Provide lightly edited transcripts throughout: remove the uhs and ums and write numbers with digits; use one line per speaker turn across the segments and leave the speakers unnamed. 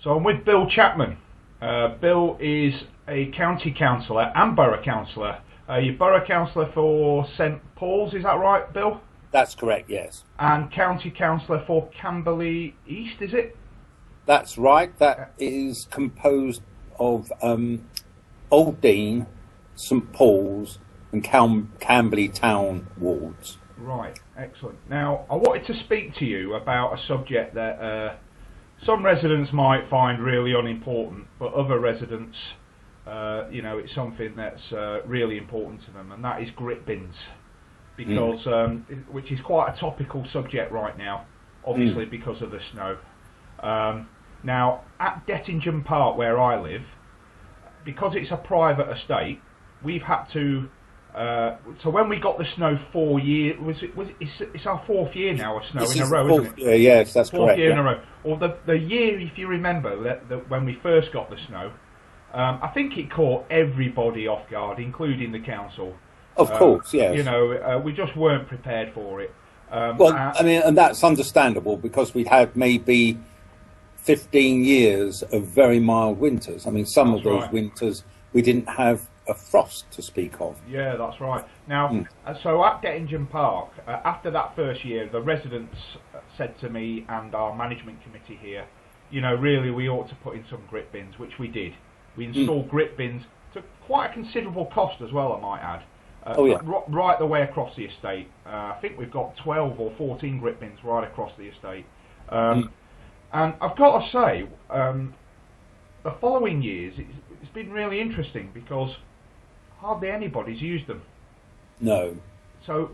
So I'm with Bill Chapman. Bill is a county councillor and borough councillor. You're borough councillor for St Paul's, is that right, Bill?
That's correct, yes.
And county councillor for Camberley East, is it?
That's right. That is composed of Old Dean, St Paul's and Camberley Town wards.
Right, excellent. Now, I wanted to speak to you about a subject that some residents might find really unimportant, but other residents, it's something that's really important to them, and that is grit bins, because which is quite a topical subject right now, obviously because of the snow. Now, at Dettingham Park, where I live, because it's a private estate, we've had to. So when we got the snow 4 years, it's our fourth year now of snow in a row, isn't it?
Yeah, yes, that's correct.
Fourth year in a row. Or the year, if you remember, that when we first got the snow, I think it caught everybody off guard, including the council.
Of course, yes.
We just weren't prepared for it.
And that's understandable because we'd had maybe 15 years of very mild winters. I mean, some of those winters we didn't have a frost to speak of.
Yeah, that's right. Now, so at Dettingham Park, after that first year, the residents said to me and our management committee here, really we ought to put in some grit bins, which we did. We installed grit bins to quite a considerable cost as well, I might add. Right the way across the estate. I think we've got 12 or 14 grit bins right across the estate. And I've got to say, the following years, it's been really interesting because hardly anybody's used them.
No.
So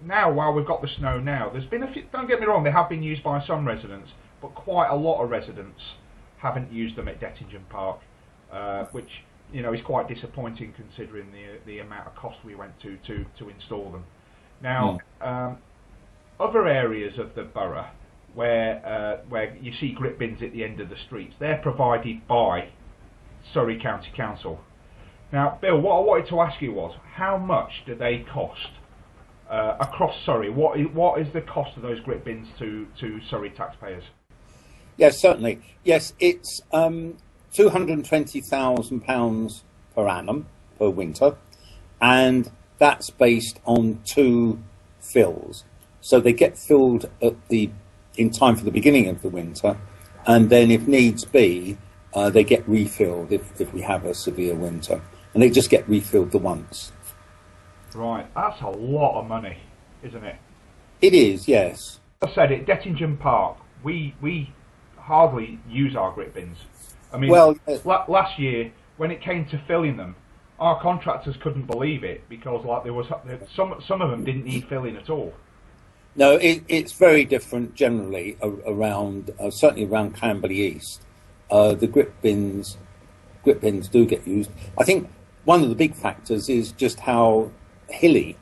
now, while we've got the snow now, there's been a few, don't get me wrong, they have been used by some residents, but quite a lot of residents haven't used them at Dettingham Park, which is quite disappointing considering the amount of cost we went to install them. Now, other areas of the borough where you see grit bins at the end of the streets, they're provided by Surrey County Council. Now, Bill, what I wanted to ask you was, how much do they cost across Surrey? What is the cost of those grit bins to Surrey taxpayers?
Yes, certainly. Yes, it's £220,000 per annum per winter, and that's based on 2 fills. So they get filled in time for the beginning of the winter, and then if needs be, they get refilled if we have a severe winter. And they just get refilled the once.
Right, that's a lot of money, isn't it?
It is, yes.
As I said, at Dettingham Park, we hardly use our grit bins. I mean, last year, when it came to filling them, our contractors couldn't believe it because there was some of them didn't need filling at all.
No, it's very different generally around, certainly around Camberley East. The grit bins do get used. I think one of the big factors is just how hilly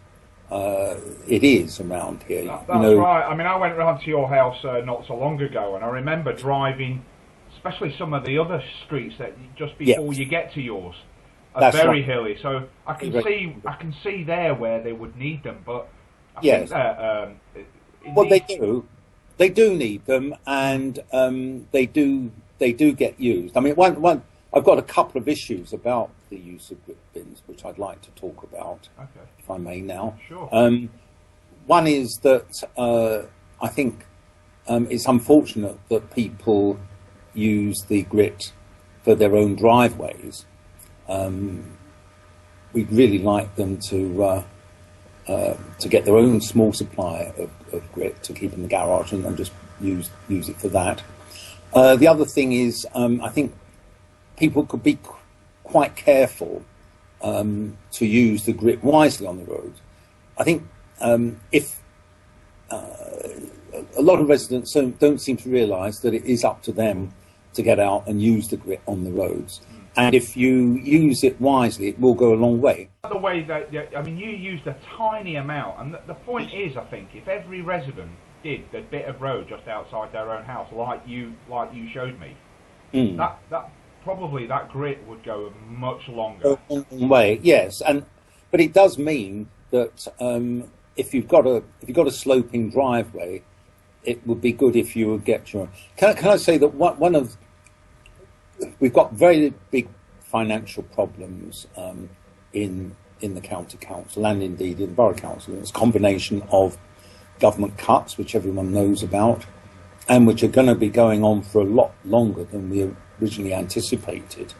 it is around here.
That's right. I mean, I went round to your house not so long ago, and I remember driving, especially some of the other streets that just before you get to yours, are very hilly. So I can see there where they would need them, but I think that
they do need them, and they do get used. I mean, I've got a couple of issues about the use of grit bins, which I'd like to talk about, if I may now.
Sure.
One is that I think it's unfortunate that people use the grit for their own driveways. We'd really like them to get their own small supply of grit to keep in the garage and just use it for that. The other thing is, I think people could be quite careful to use the grit wisely on the road. I think if a lot of residents don't seem to realise that it is up to them to get out and use the grit on the roads. And if you use it wisely, it will go a long way.
The way that, you used a tiny amount, and the point is, I think, if every resident did the bit of road just outside their own house, like you showed me, that grit would go much longer.
A long way, yes, but it does mean that if you've got a sloping driveway, it would be good if you would get your. Can I say that one of we've got very big financial problems in the county council and indeed in the borough council. It's a combination of government cuts, which everyone knows about, and which are going to be going on for a lot longer than we originally anticipated.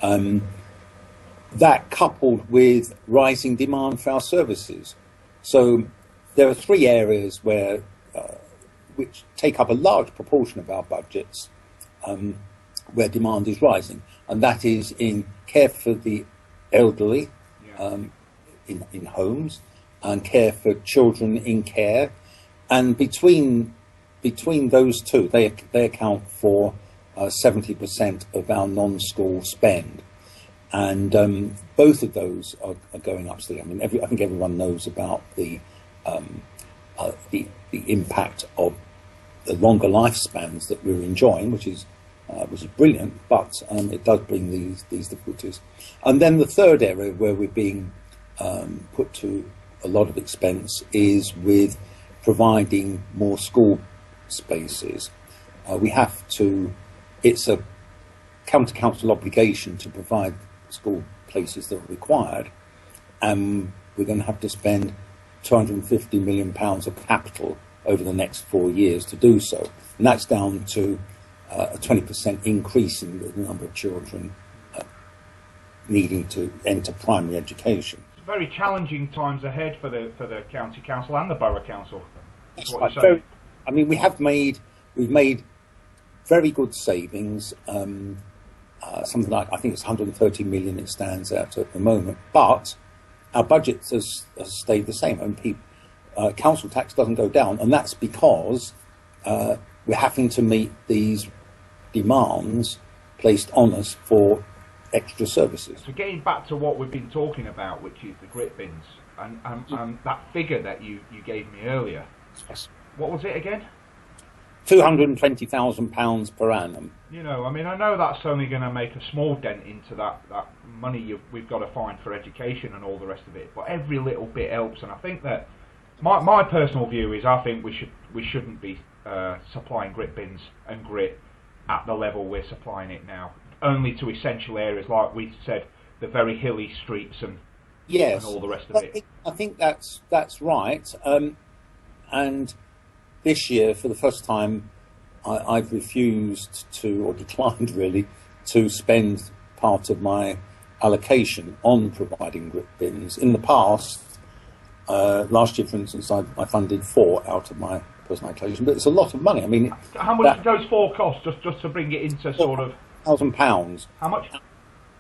That coupled with rising demand for our services. So there are three areas where which take up a large proportion of our budgets, where demand is rising, and that is in care for the elderly, in homes, and care for children in care, and between those two, they account for 70% of our non-school spend, and both of those are going up still. I mean, I think everyone knows about the impact of the longer lifespans that we're enjoying, which is brilliant, but it does bring these difficulties. And then the third area where we're being put to a lot of expense is with providing more school spaces. We have to, it's a county council obligation to provide school places that are required, and we're going to have to spend £250 million of capital over the next 4 years to do so. And that's down to a 20% increase in the number of children needing to enter primary education.
It's very challenging times ahead for the county council and the borough council.
That's right. I mean, we've made very good savings. Something like, I think it's 130 million it stands at the moment, but our budget has stayed the same, and council tax doesn't go down, and that's because we're having to meet these demands placed on us for extra services.
So getting back to what we've been talking about, which is the grit bins, and that figure that you gave me earlier,
yes.
What was it again?
£220,000 per annum.
You know, I mean, I know that's only going to make a small dent into that money we've got to find for education and all the rest of it, but every little bit helps, and I think that my personal view is I think we shouldn't be supplying grit bins and grit at the level we're supplying it now, only to essential areas like we said, the very hilly streets and
yes,
and all the rest of it.
I think that's right, and this year, for the first time, I've refused to, or declined really, to spend part of my allocation on providing grit bins. In the past, last year, for instance, I funded 4 out of my personal allocation, but it's a lot of money. I mean,
how much did those 4 cost? Just to bring it into sort of
£1,000.
How much?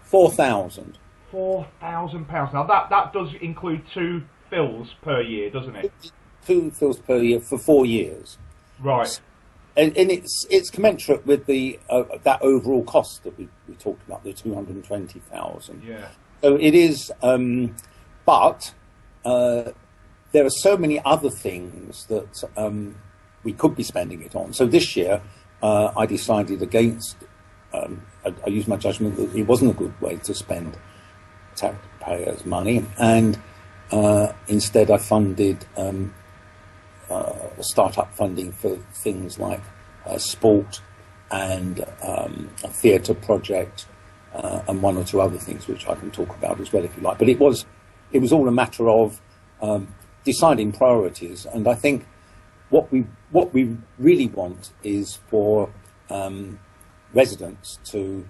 4,000.
£4,000. Now that does include 2 fills per year, doesn't it?
2 fills per year for 4 years.
Right.
And it's commensurate with the that overall cost that we talked about, the 220,000.
Yeah.
So it is, but there are so many other things that we could be spending it on. So this year, I decided against. I used my judgment that it wasn't a good way to spend taxpayers' money, and instead I funded start-up funding for things like sport and a theatre project and 1 or 2 other things which I can talk about as well if you like. But it was all a matter of deciding priorities, and I think what we really want is for residents to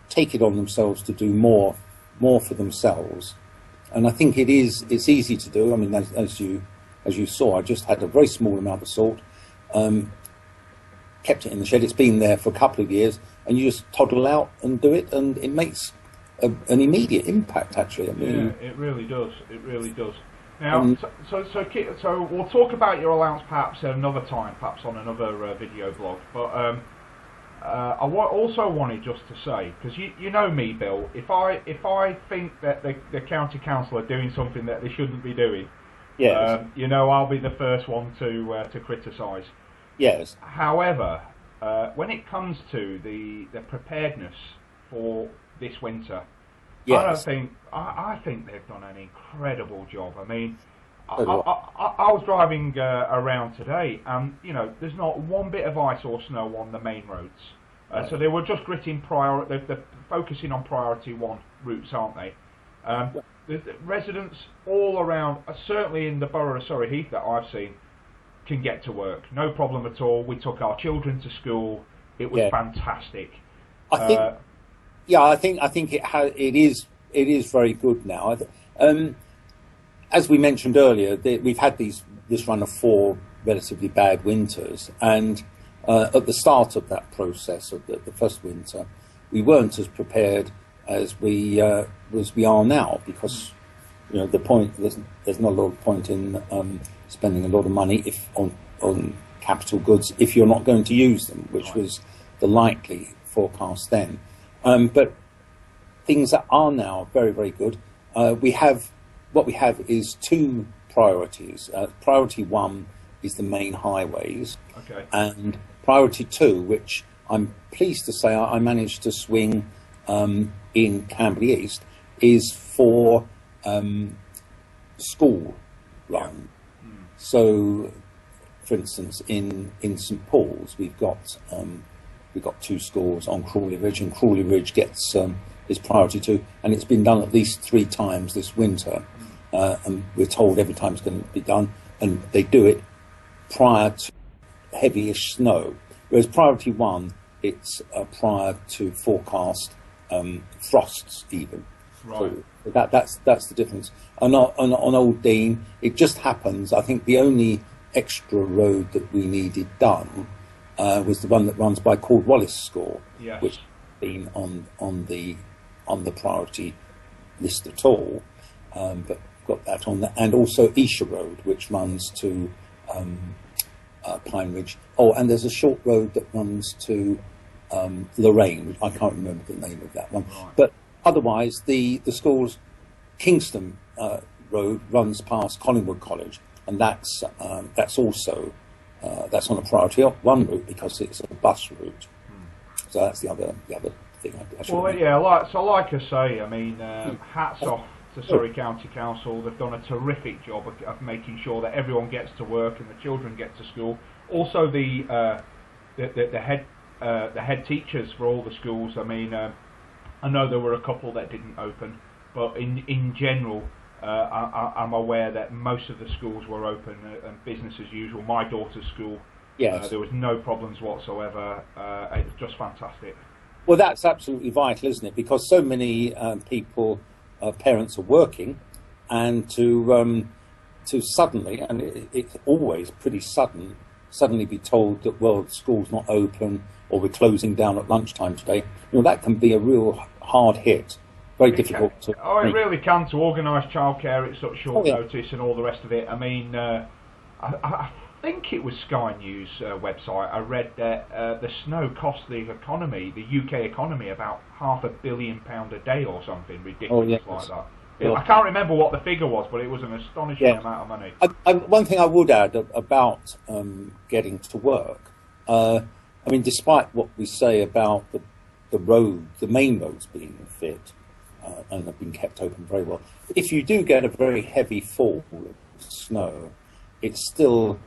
take it on themselves to do more for themselves, and I think it's easy to do. I mean, as you saw, I just had a very small amount of salt, kept it in the shed. It's been there for a couple of years, and you just toddle out and do it, and it makes an immediate impact, actually. I mean,
yeah, it really does. It really does. Now, so we'll talk about your allowance perhaps at another time, perhaps on another video blog. But I also wanted just to say, because you know me, Bill, if I think that the county council are doing something that they shouldn't be doing,
yes.
You know, I'll be the first one to criticise.
Yes.
However, when it comes to the preparedness for this winter,
yes.
I think they've done an incredible job. I mean, I was driving around today, and you know, there's not one bit of ice or snow on the main roads. So they were just gritting they're focusing on priority 1 routes, aren't they? The residents all around, certainly in the borough of Surrey Heath that I've seen, can get to work, no problem at all. We took our children to school. It was fantastic.
I think it is very good now. As we mentioned earlier, we've had this run of 4 relatively bad winters, and at the start of that process of the first winter, we weren't as prepared as we are now, because there's not a lot of point in spending a lot of money on capital goods if you're not going to use them, which was the likely forecast then. But things that are now very, very good. What we have is 2 priorities. Priority 1 is the main highways, and priority 2, which I'm pleased to say I managed to swing in Camberley East, is for school run. So, for instance, in St Paul's, we've got 2 schools on Crawley Ridge, and Crawley Ridge gets is priority 2, and it's been done at least 3 times this winter, and we're told every time it's going to be done, and they do it prior to heavyish snow. Whereas priority 1, it's prior to forecast frosts even.
Right.
So that's the difference. On Old Dean, it just happens. I think the only extra road that we needed done was the one that runs by Cornwallis School, which has been on the priority list at all. But got that on there, and also Esher Road, which runs to Pine Ridge. Oh, and there's a short road that runs to Lorraine. I can't remember the name of that one. Right. But otherwise, the school's Kingston Road runs past Collingwood College, and that's also that's on a priority 1 route because it's a bus route. So that's the other thing.
Like I say, I mean, hats off to Surrey County Council. They've done a terrific job of making sure that everyone gets to work and the children get to school. Also, the head teachers for all the schools. I mean, I know there were a couple that didn't open, but in general, I'm aware that most of the schools were open and business as usual. My daughter's school, there was no problems whatsoever. It was just fantastic.
Well, that's absolutely vital, isn't it? Because so many parents are working, and to suddenly, and it's always pretty suddenly be told that, well, the school's not open or we're closing down at lunchtime today, that can be a real hard hit. Very difficult to make.
It really can, to organise childcare at such short notice and all the rest of it. I mean, I think it was Sky News website. I read that the snow cost the UK economy, about £500 million a day or something ridiculous like that. I can't remember what the figure was, but it was an astonishing amount of money.
One thing I would add about getting to work, I mean, despite what we say about the main roads being fit and have been kept open very well, if you do get a very heavy fall of snow, it's still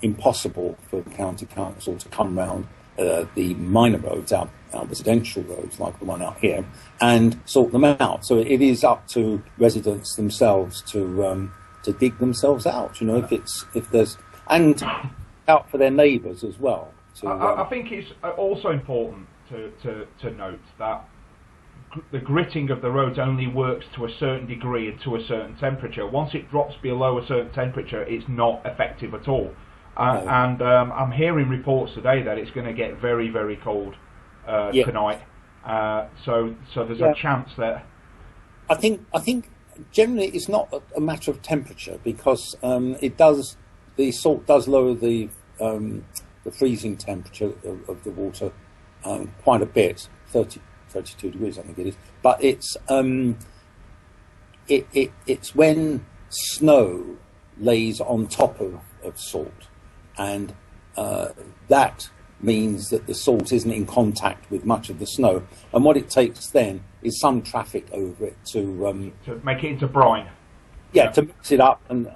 impossible for the county council to come round the minor roads, our residential roads like the one out here, and sort them out. So it is up to residents themselves to dig themselves out. If there's, and out for their neighbours as well.
I think it's also important to note that the gritting of the roads only works to a certain degree and to a certain temperature. Once it drops below a certain temperature, it's not effective at all. And I'm hearing reports today that it's going to get very, very cold tonight. So there's a chance that.
I think generally it's not a matter of temperature, because the salt does lower the freezing temperature of the water quite a bit, 32 degrees I think it is. But it's when snow lays on top of salt, and that means that the salt isn't in contact with much of the snow, and what it takes then is some traffic over it to
make it into brine.
To mix it up, and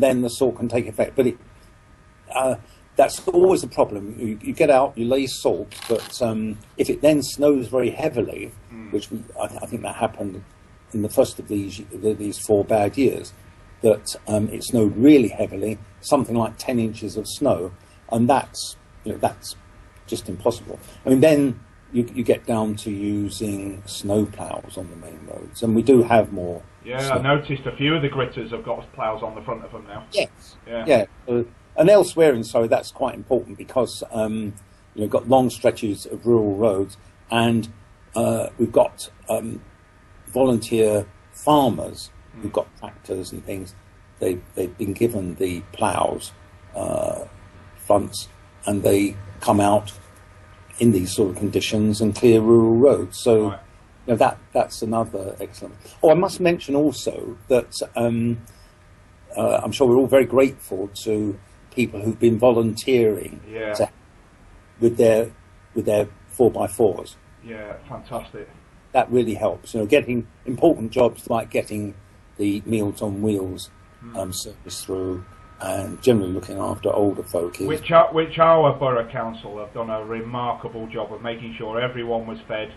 then the salt can take effect. But that's always a problem. You get out, you lay salt, but if it then snows very heavily, which I think that happened in the first of these 4 bad years, that it snowed really heavily, something like 10 inches of snow, and that's just impossible. I mean, then you get down to using snow ploughs on the main roads, and we do have more.
Yeah,
snow.
I noticed a few of the gritters have got ploughs on the front of them now.
Yes.
Yeah.
And elsewhere in Surrey, that's quite important because you've got long stretches of rural roads, and we've got volunteer farmers who've got tractors and things. They've been given the ploughs, fronts, and they come out in these sort of conditions and clear rural roads. So that's another excellent. Oh, I must mention also that I'm sure we're all very grateful to people who've been volunteering with their 4x4s.
Yeah, fantastic.
That really helps. Getting important jobs like getting the Meals on Wheels service through, and generally looking after older folk.
Which our borough council have done a remarkable job of making sure everyone was fed.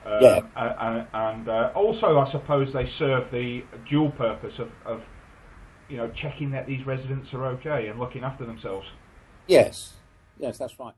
And also, I suppose they serve the dual purpose of checking that these residents are okay and looking after themselves.
Yes, that's right.